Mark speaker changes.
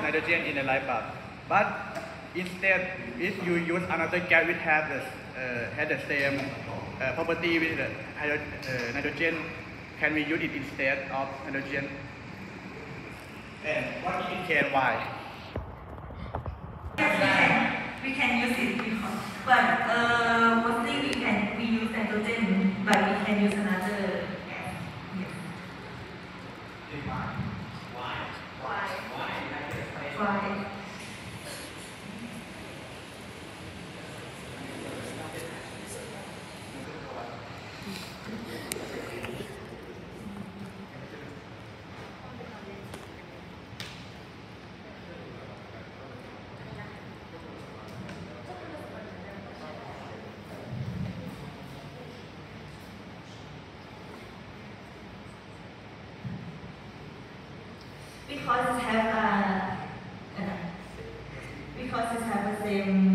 Speaker 1: nitrogen in the light bulb. But instead, if you use another gas which has the same property with the nitrogen, can we use it instead of nitrogen? And what indicates why?
Speaker 2: We can use it because, but mostly we use nitrogen, but we can use another gas. Yes. Why? Because it have the same